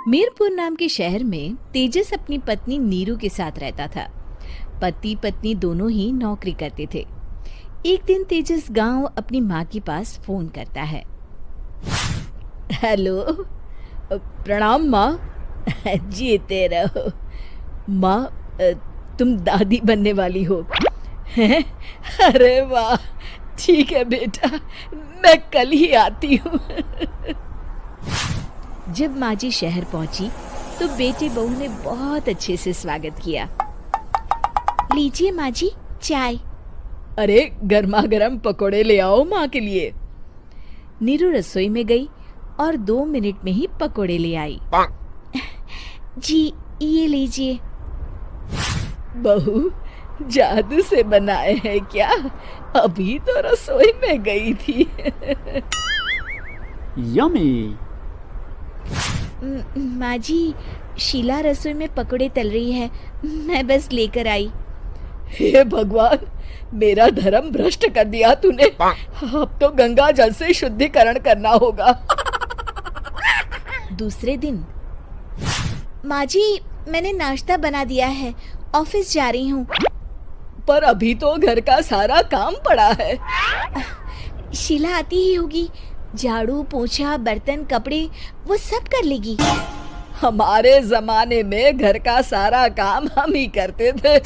मीरपुर नाम के शहर में तेजस अपनी पत्नी नीरू के साथ रहता था। पति पत्नी दोनों ही नौकरी करते थे। एक दिन तेजस गांव अपनी माँ के पास फोन करता है। हेलो, प्रणाम माँ। जीते रहो माँ, तुम दादी बनने वाली हो हैं? अरे वाह, ठीक है बेटा, मैं कल ही आती हूँ। जब माँ जी शहर पहुंची तो बेटे बहू ने बहुत अच्छे से स्वागत किया। लीजिए माँ जी, चाय। अरे गर्मा गर्म पकोड़े ले आओ माँ के लिए। नीरू रसोई में गई और 2 मिनट में ही पकोड़े ले आई। जी ये लीजिए। बहू जादू से बनाए हैं क्या? अभी तो रसोई में गई थी। यम्मी। माँ जी, शीला रसोई में पकोड़े तल रही है, मैं बस लेकर आई। हे भगवान, मेरा धर्म भ्रष्ट कर दिया तूने। अब तो गंगा जल से शुद्धिकरण करना होगा। दूसरे दिन, माँ जी मैंने नाश्ता बना दिया है, ऑफिस जा रही हूँ। पर अभी तो घर का सारा काम पड़ा है। शीला आती ही होगी, झाड़ू पोछा बर्तन कपड़े वो सब कर लेगी। हमारे जमाने में घर का सारा काम हम ही करते थे।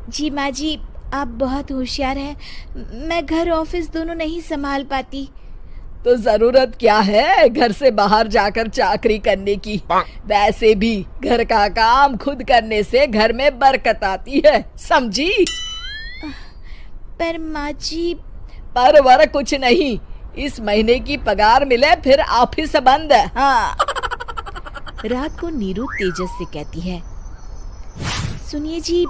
जी माँ जी, आप बहुत होशियार हैं, मैं घर ऑफिस दोनों नहीं संभाल पाती। तो जरूरत क्या है घर से बाहर जाकर चाकरी करने की? वैसे भी घर का काम खुद करने से घर में बरकत आती है, समझी? पर माँ जी। पर वर कुछ नहीं, इस महीने की पगार मिले फिर ऑफिस बंद है। हाँ। रात को नीरू तेजस से कहती है, सुनिए जी,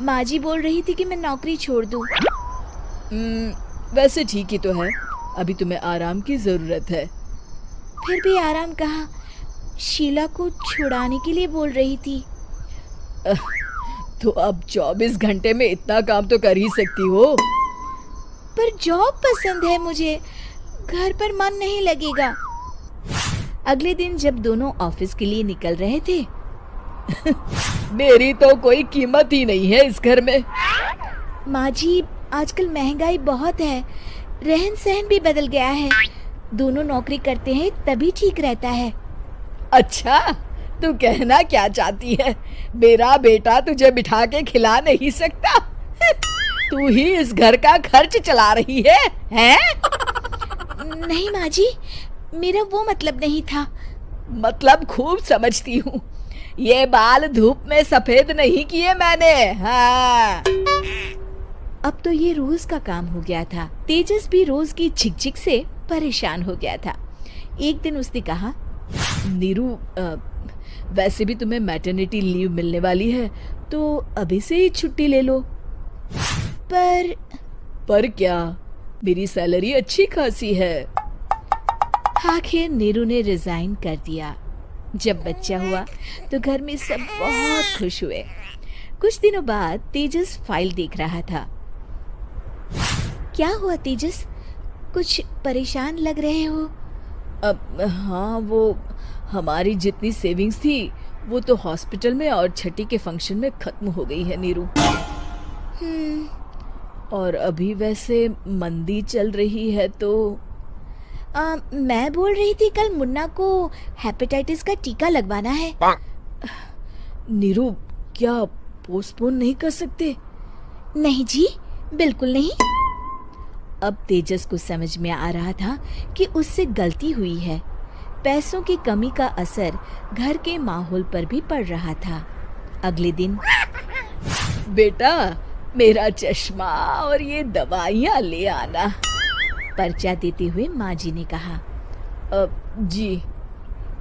माँ जी बोल रही थी कि मैं नौकरी छोड़ दूं। वैसे ठीक ही तो है, अभी तुम्हें आराम की जरूरत है। फिर भी आराम कहाँ, शीला को छुड़ाने के लिए बोल रही थी। तो अब 24 घंटे में इतना काम तो कर ही सकती हो। पर जॉब पसंद है मुझे, घर पर मन नहीं लगेगा। अगले दिन जब दोनों ऑफिस के लिए निकल रहे थे, मेरी तो कोई कीमत ही नहीं है इस घर में। माँ जी, आजकल महंगाई बहुत है, रहन सहन भी बदल गया है, दोनों नौकरी करते हैं तभी ठीक रहता है। अच्छा, तू कहना क्या चाहती है? मेरा बेटा तुझे बिठा के खिला नहीं सकता? तू ही इस घर का खर्च चला रही है, हैं? नहीं माँ जी, मेरा वो मतलब नहीं था। मतलब खूब समझती हूँ, ये बाल धूप में सफेद नहीं किए मैंने। हाँ। अब तो ये रोज का काम हो गया था। तेजस भी रोज की झिकझिक से परेशान हो गया था। एक दिन उसने कहा, नीरू, वैसे भी तुम्हें मैटरनिटी लीव मिलने वाली है, तो अभी से ही छुट्टी ले लो। पर क्या, मेरी सैलरी अच्छी खासी है। आखिर नीरू ने रिजाइन कर दिया। जब बच्चा हुआ तो घर में सब बहुत खुश हुए। कुछ दिनों बाद तेजस फाइल देख रहा था। क्या हुआ तेजस, कुछ परेशान लग रहे हो? हाँ, वो हमारी जितनी सेविंग्स थी वो तो हॉस्पिटल में और छठी के फंक्शन में खत्म हो गई है नीरू। और अभी वैसे मंदी चल रही है तो मैं बोल रही थी कल मुन्ना को हेपेटाइटिस का टीका लगवाना है। नीरू, क्या पोस्टपोन नहीं कर सकते? नहीं जी, बिल्कुल नहीं। अब तेजस को समझ में आ रहा था कि उससे गलती हुई है। पैसों की कमी का असर घर के माहौल पर भी पड़ रहा था। अगले दिन, बेटा मेरा चश्मा और ये दवाइयाँ ले आना, पर्चा देते हुए माँ जी ने कहा। जी।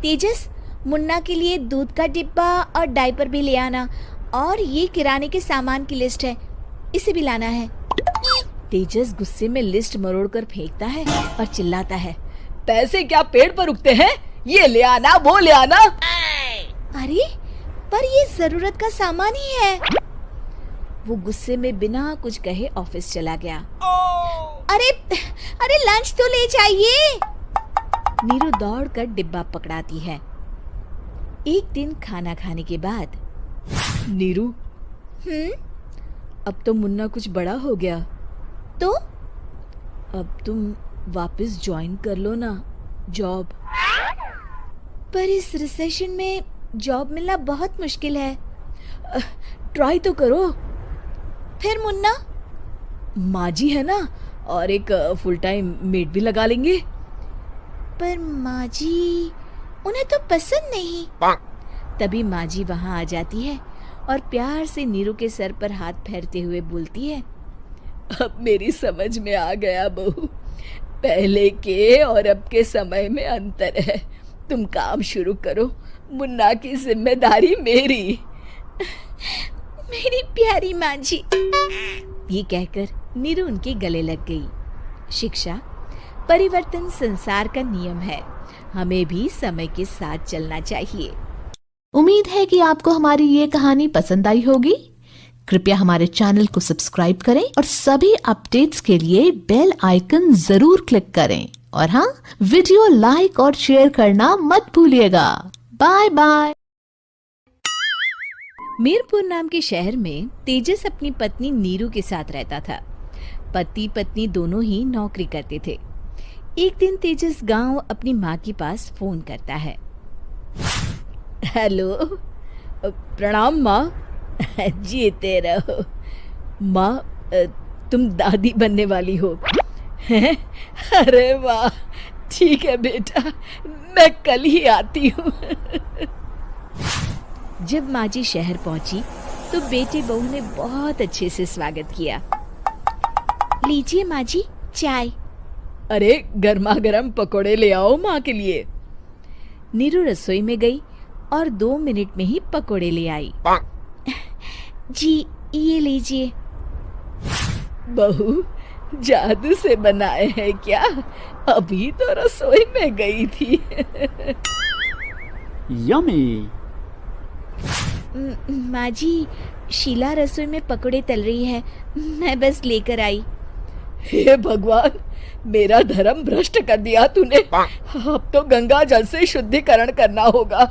तेजस, मुन्ना के लिए दूध का डिब्बा और डायपर भी ले आना, और ये किराने के सामान की लिस्ट है, इसे भी लाना है। तेजस गुस्से में लिस्ट मरोड़कर फेंकता है और चिल्लाता है, पैसे क्या पेड़ पर उगते हैं? ये ले आना, वो ले आना। अरे पर ये जरूरत का सामान ही है। वो गुस्से में बिना कुछ कहे ऑफिस चला गया। अरे लंच तो ले जाइए। नीरू दौड़कर डिब्बा पकड़ाती है एक दिन खाना खाने के बाद, नीरू, अब तो मुन्ना कुछ बड़ा हो गया, तो अब तुम वापस ज्वाइन कर लो ना जॉब। पर इस रिसेशन में जॉब मिलना बहुत मुश्किल है। ट्राई तो करो। फिर मुन्ना? माँ जी है ना, और एक फुल टाइम मेड भी लगा लेंगे। पर माँ जी, उन्हें तो पसंद नहीं। तभी माँ जी वहाँ आ जाती है और प्यार से नीरू के सर पर हाथ फेरते हुए बोलती है, अब मेरी समझ में आ गया बहू, पहले के और अब के समय में अंतर है। तुम काम शुरू करो, मुन्ना की जिम्मेदारी मेरी। मेरी प्यारी माँ जी। ये कहकर नीरू उनके गले लग गई। शिक्षा, परिवर्तन संसार का नियम है, हमें भी समय के साथ चलना चाहिए। उम्मीद है कि आपको हमारी ये कहानी पसंद आई होगी। कृपया हमारे चैनल को सब्सक्राइब करें और सभी अपडेट्स के लिए बेल आइकन जरूर क्लिक करें। और हाँ, वीडियो लाइक और शेयर करना मत भूलिएगा। Bye bye. मीरपुर नाम के शहर में तेजस अपनी पत्नी नीरू के साथ रहता था। पति पत्नी दोनों ही नौकरी करते थे। एक दिन तेजस गांव अपनी माँ के पास फोन करता है। हेलो, प्रणाम माँ। जीते रहो माँ, तुम दादी बनने वाली हो। अरे वाह, ठीक है बेटा, मैं कल ही आती हूँ। जब माँ जी शहर पहुंची तो बेटे बहू ने बहुत अच्छे से स्वागत किया। लीजिए माँ जी, चाय। अरे गर्मा गर्म पकोड़े ले आओ माँ के लिए। नीरू रसोई में गई और 2 मिनट में ही पकोड़े ले आई। जी ये लीजिए। बहू, जादू से बनाए हैं क्या? अभी तो रसोई में गई थी। यम्मी। माँ जी, शीला रसोई में पकोड़े तल रही है, मैं बस लेकर आई। हे भगवान, मेरा धर्म भ्रष्ट कर दिया तूने। अब तो गंगा जल से शुद्धिकरण करना होगा।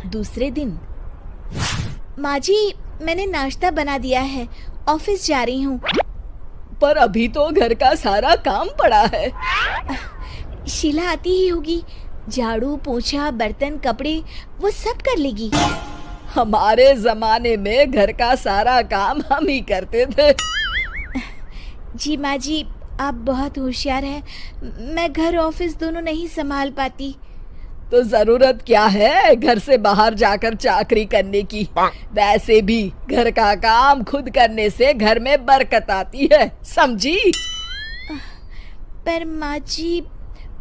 दूसरे दिन, माँ जी मैंने नाश्ता बना दिया है, ऑफिस जा रही हूँ। पर अभी तो घर का सारा काम पड़ा है। शीला आती ही होगी, झाड़ू पोछा बर्तन कपड़े वो सब कर लेगी। हमारे जमाने में घर का सारा काम हम ही करते थे। जी माँ जी, आप बहुत होशियार हैं, मैं घर ऑफिस दोनों नहीं संभाल पाती। तो जरूरत क्या है घर से बाहर जाकर चाकरी करने की? वैसे भी घर का काम खुद करने से घर में बरकत आती है, समझी? पर माँ जी।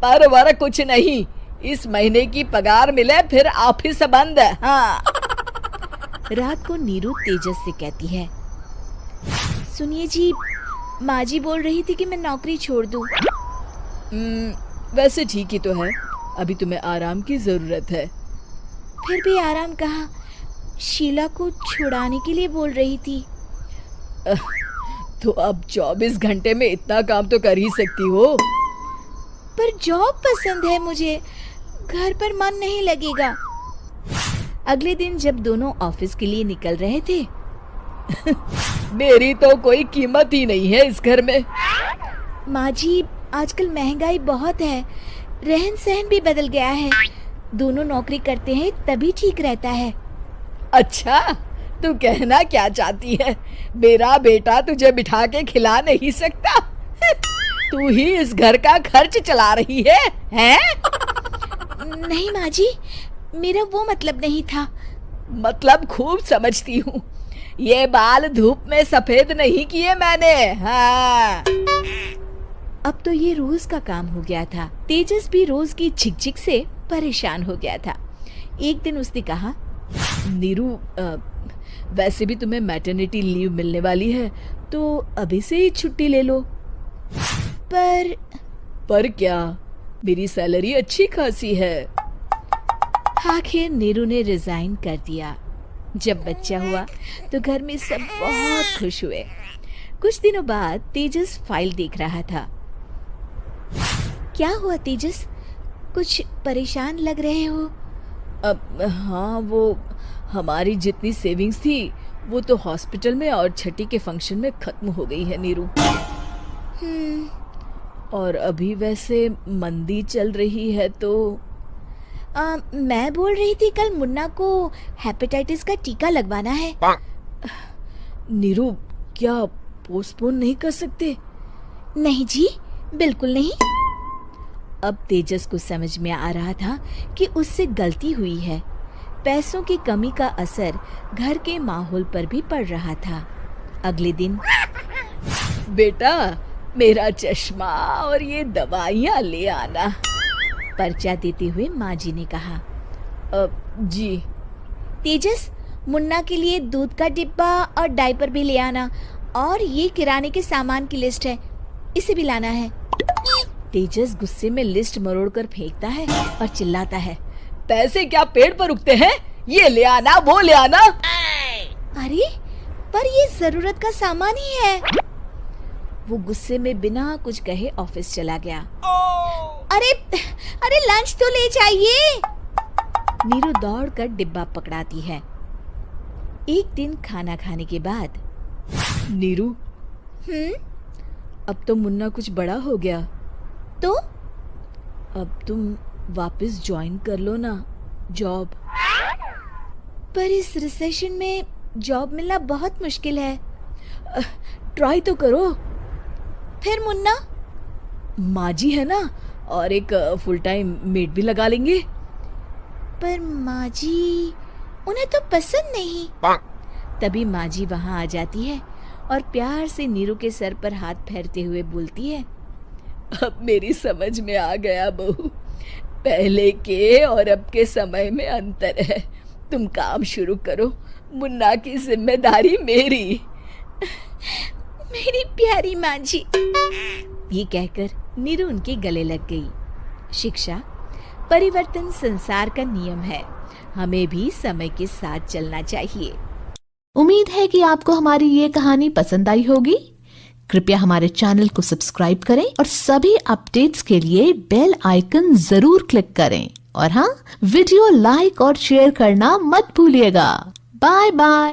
पर वर कुछ नहीं, इस महीने की पगार मिले फिर ऑफिस बंद है। हाँ। रात को नीरू तेजस से कहती है, सुनिए जी, माँ जी बोल रही थी कि मैं नौकरी छोड़ दूं। वैसे ठीक ही तो है, अभी तुम्हें आराम की जरूरत है। फिर भी आराम कहाँ, शीला को छुड़ाने के लिए बोल रही थी। तो अब 24 घंटे में इतना काम तो कर ही सकती हो। पर जॉब पसंद है मुझे, घर पर मन नहीं लगेगा। अगले दिन जब दोनों ऑफिस के लिए निकल रहे थे, मेरी तो कोई कीमत ही नहीं है इस घर में। माँ जी, आजकल महंगाई बहुत है, रहन सहन भी बदल गया है, दोनों नौकरी करते हैं तभी ठीक रहता है। अच्छा, तू कहना क्या चाहती है? मेरा बेटा तुझे बिठा के खिला नहीं सकता? तू ही इस घर का खर्च चला रही है, हैं? नहीं माँ जी, मेरा वो मतलब नहीं था। मतलब खूब समझती हूँ, ये बाल धूप में सफेद नहीं किए मैंने। हाँ। अब तो ये रोज का काम हो गया था। तेजस भी रोज की झिकझिक से परेशान हो गया था। एक दिन उसने कहा, नीरू, वैसे भी तुम्हें मैटरनिटी लीव मिलने वाली है, तो अभी से ही छुट्टी ले लो। पर क्या, मेरी सैलरी अच्छी खासी है। आखिर नीरू ने रिजाइन कर दिया। जब बच्चा हुआ तो घर में सब बहुत खुश हुए। कुछ दिनों बाद तेजस फाइल देख रहा था। क्या हुआ तेजस, कुछ परेशान लग रहे हो? अब हाँ, वो हमारी जितनी सेविंग्स थी वो तो हॉस्पिटल में और छठी के फंक्शन में खत्म हो गई है नीरू। और अभी वैसे मंदी चल रही है तो मैं बोल रही थी कल मुन्ना को हेपेटाइटिस का टीका लगवाना है। नीरू, क्या पोस्टपोन नहीं कर सकते? नहीं जी, बिल्कुल नहीं। अब तेजस को समझ में आ रहा था कि उससे गलती हुई है। पैसों की कमी का असर घर के माहौल पर भी पड़ रहा था। अगले दिन, बेटा मेरा चश्मा और ये दवाइयाँ ले आना, पर्चा देते हुए माँ जी ने कहा। जी। तेजस, मुन्ना के लिए दूध का डिब्बा और डायपर भी ले आना, और ये किराने के सामान की लिस्ट है, इसे भी लाना है। तेजस गुस्से में लिस्ट मरोड़कर फेंकता है और चिल्लाता है, पैसे क्या पेड़ पर उगते हैं? ये ले आना, वो ले आना। अरे पर ये जरूरत का सामान ही है। वो गुस्से में बिना कुछ कहे ऑफिस चला गया। अरे लंच तो ले जाइए। नीरू दौड़कर डिब्बा पकड़ाती है। एक दिन खाना खाने के बाद, नीरू, अब तो मुन्ना कुछ बड़ा हो गया, तो अब तुम वापस ज्वाइन कर लो ना जॉब। पर इस रिसेशन में जॉब मिलना बहुत मुश्किल है। ट्राई तो करो। फिर मुन्ना? माँ जी है ना, और एक फुल टाइम मेड भी लगा लेंगे। पर माँ जी, उन्हें तो पसंद नहीं। तभी माँ जी वहाँ आ जाती है और प्यार से नीरू के सर पर हाथ फेरते हुए बोलती है, अब मेरी समझ में आ गया बहू, पहले के और अब के समय में अंतर है। तुम काम शुरू करो, मुन्ना की जिम्मेदारी मेरी। मेरी प्यारी माँ जी। ये कहकर नीरू उनके गले लग गई। शिक्षा, परिवर्तन संसार का नियम है, हमें भी समय के साथ चलना चाहिए। उम्मीद है कि आपको हमारी ये कहानी पसंद आई होगी। कृपया हमारे चैनल को सब्सक्राइब करें और सभी अपडेट्स के लिए बेल आइकन जरूर क्लिक करें। और हाँ, वीडियो लाइक और शेयर करना मत भूलिएगा। Bye bye.